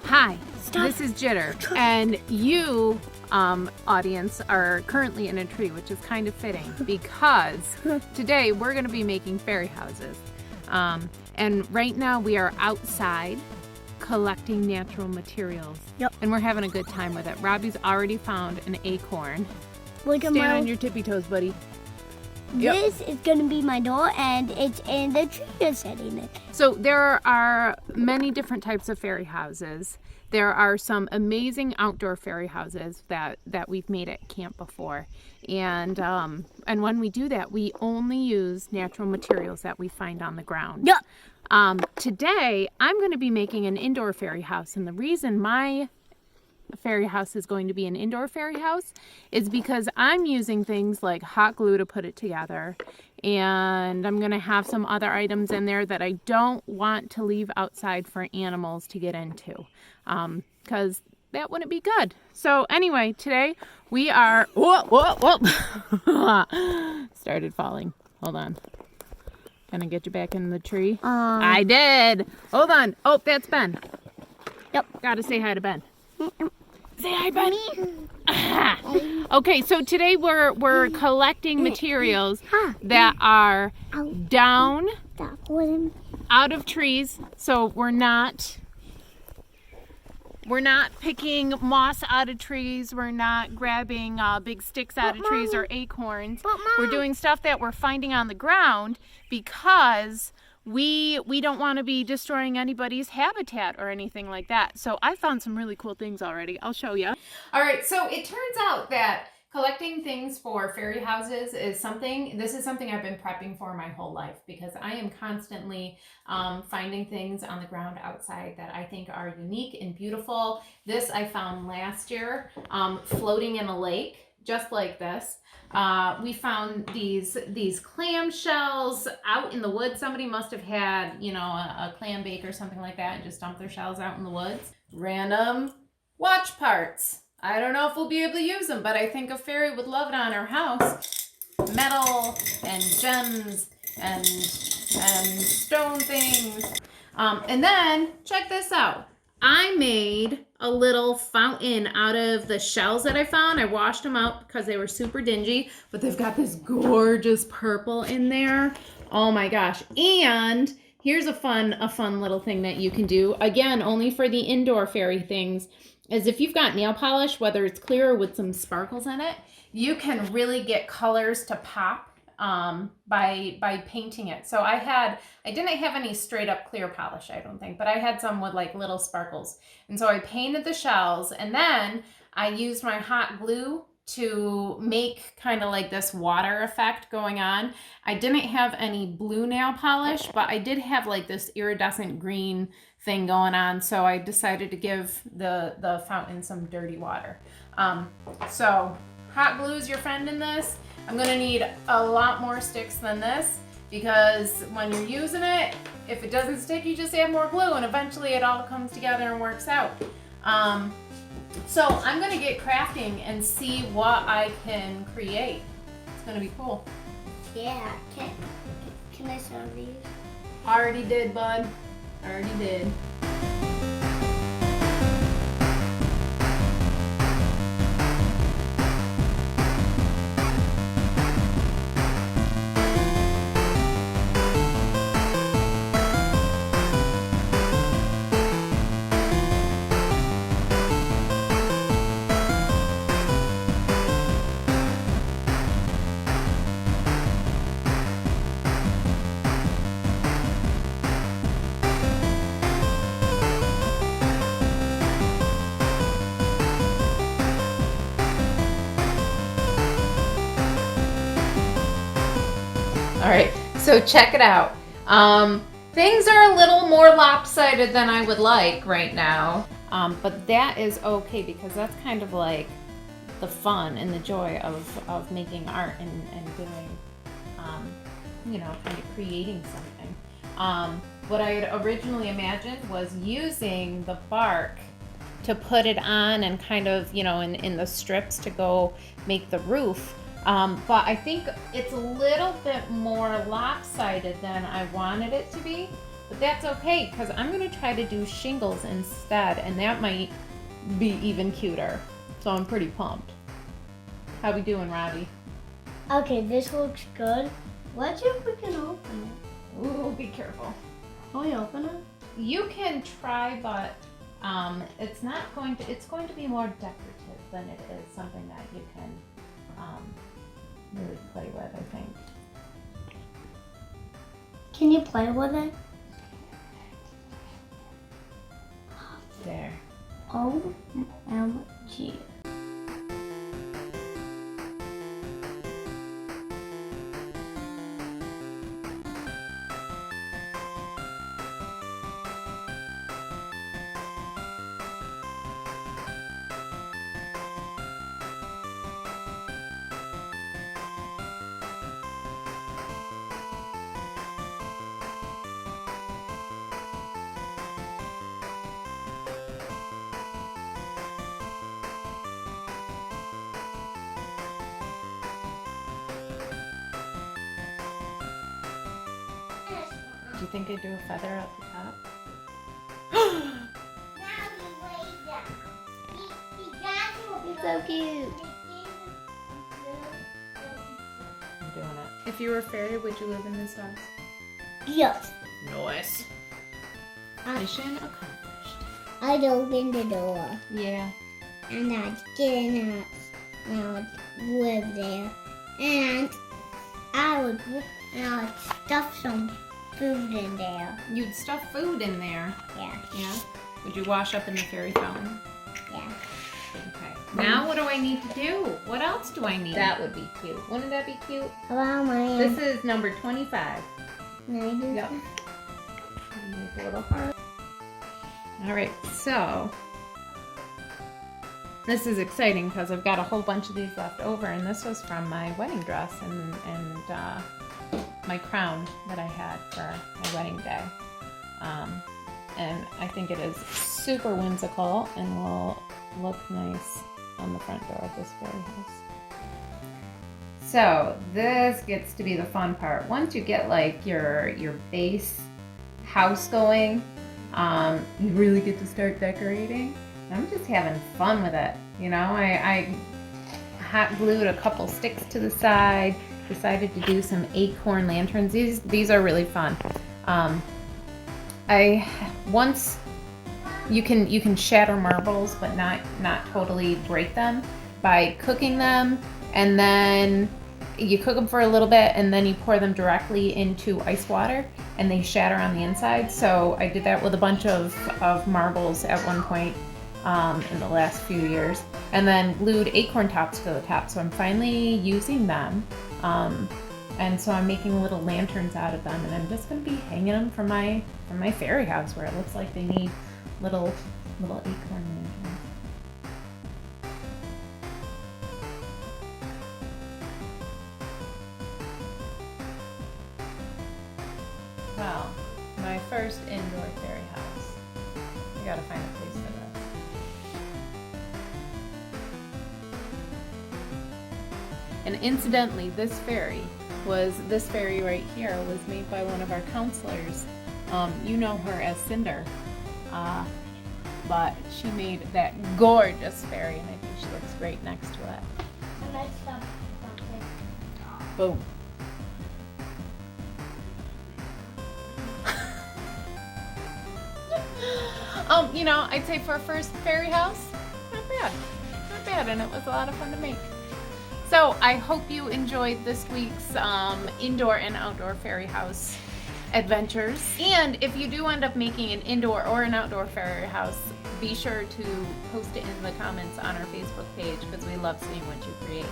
Hi, this is Jitter, and you, audience, are currently in a tree, which is kind of fitting because today we're going to be making fairy houses. And right now we are outside collecting natural materials. Yep. And we're having a good time with it. Robbie's already found an acorn. Look at Stand on your tippy toes, buddy. This is going to be my door, and it's in the tree you're sitting in. So there are many different types of fairy houses. There are some amazing outdoor fairy houses that we've made at camp before. And when we do that, we only use natural materials that we find on the ground. Yep. Today, I'm going to be making an indoor fairy house. And the reason my fairy house is going to be an indoor fairy house is because I'm using things like hot glue to put it together, and I'm going to have some other items in there that I don't want to leave outside for animals to get into, because that wouldn't be good. So anyway, today we are started falling. Hold on. Can I get you back in the tree? I did. Hold on. Oh, that's Ben. Yep. Gotta say hi to Ben. Say hi, buddy. Okay, so today we're collecting materials that are down out of trees. So we're not picking moss out of trees. We're not grabbing big sticks out of trees or acorns. We're doing stuff that we're finding on the ground because we don't want to be destroying anybody's habitat or anything like that. So I found some really cool things already. I'll show you. All right, so it turns out that collecting things for fairy houses is something I've been prepping for my whole life, because I am constantly finding things on the ground outside that I think are unique and beautiful. This I found last year, floating in a lake, just like this. We found these clam shells out in the woods. Somebody must have had, a clam bake or something like that and just dumped their shells out in the woods. Random watch parts. I don't know if we'll be able to use them, but I think a fairy would love it on her house. Metal and gems and stone things. And then check this out. I made a little fountain out of the shells that I found. I washed them out because they were super dingy, but they've got this gorgeous purple in there. Oh my gosh. And here's a fun little thing that you can do. Again, only for the indoor fairy things, is if you've got nail polish, whether it's clear or with some sparkles in it, you can really get colors to pop by painting it. So I didn't have any straight up clear polish, I don't think, but I had some with like little sparkles. And so I painted the shells, and then I used my hot glue to make kind of like this water effect going on. I didn't have any blue nail polish, but I did have like this iridescent green thing going on. So I decided to give the fountain some dirty water. So hot glue is your friend in this. I'm gonna need a lot more sticks than this, because when you're using it, if it doesn't stick, you just add more glue and eventually it all comes together and works out. So I'm gonna get crafting and see what I can create. It's gonna be cool. Yeah. Can I show these? Already did, bud. Already did. All right, so check it out. Things are a little more lopsided than I would like right now, but that is okay, because that's kind of like the fun and the joy of making art and doing, kind of creating something. What I had originally imagined was using the bark to put it on and kind of, in the strips to go make the roof. But I think it's a little bit more lopsided than I wanted it to be. But that's okay, because I'm going to try to do shingles instead, and that might be even cuter. So I'm pretty pumped. How we doing, Robbie? Okay, this looks good. Let's see if we can open it. Ooh, be careful. Can we open it? You can try, but it's going to be more decorative than it is something that you can really play with, I think. Can you play with it? There. OMG. Do you think I'd do a feather at the top? It's so cute. I'm doing it. If you were a fairy, would you live in this house? Yes. Nice. Mission accomplished. I'd open the door Yeah. and I'd get in it and I would live there. And I would stuff some food in there. You'd stuff food in there. Yeah. Yeah. Would you wash up in the fairy fountain? Yeah. Okay. Now what do I need to do? What else do I need? That would be cute. Wouldn't that be cute? Hello, my This is number 25. Yep. Make a little heart. All right, so this is exciting because I've got a whole bunch of these left over, and this was from my wedding dress and my crown that I had for my wedding day. And I think it is super whimsical and will look nice on the front door of this fairy house. So this gets to be the fun part. Once you get like your base house going, you really get to start decorating. I'm just having fun with it. You know, I hot glued a couple sticks to the side, decided to do some acorn lanterns. These are really fun. You can shatter marbles, but not totally break them by cooking them, and then you cook them for a little bit, and then you pour them directly into ice water, and they shatter on the inside. So I did that with a bunch of marbles at one point in the last few years, and then glued acorn tops to the top. So I'm finally using them, and so I'm making little lanterns out of them, and I'm just going to be hanging them from my fairy house where it looks like they need little acorn lanterns. Well, my first indoor fairy house. I gotta find a place for this. And incidentally, this fairy right here was made by one of our counselors. You know her as Cinder. But she made that gorgeous fairy, and I think she looks great next to it. Boom. You know, I'd say for a first fairy house, not bad, and it was a lot of fun to make. So I hope you enjoyed this week's indoor and outdoor fairy house adventures. And if you do end up making an indoor or an outdoor fairy house, be sure to post it in the comments on our Facebook page, because we love seeing what you create.